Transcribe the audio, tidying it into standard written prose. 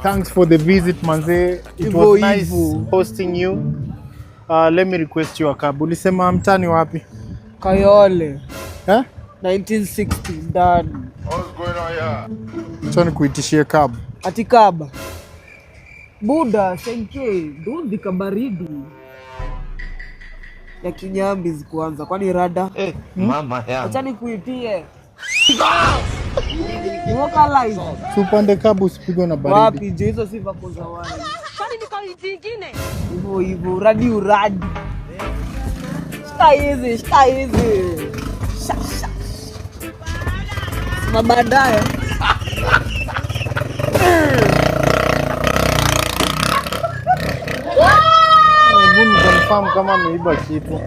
Thanks for the visit, manze. It was nice hosting you. Let me request you a cab. Ulisema mtani wapi? Kayole. 1960 dad. What's going on here? Chani kuitishie cab. Ati cab. Buda, senke, dundi kabaridi. Ya kinyambi kwanza, kwani rada? Mama ya. Achani kuitie. Niwoka live. Supande cab usipigwe na baridi. Wapi, je hizo sifa kwa zawadi. Kwani niko zingine? Hivyo, uradi. Shika hizi. Sha. Mabadaye. Hebu confirm kama ameiba kitu.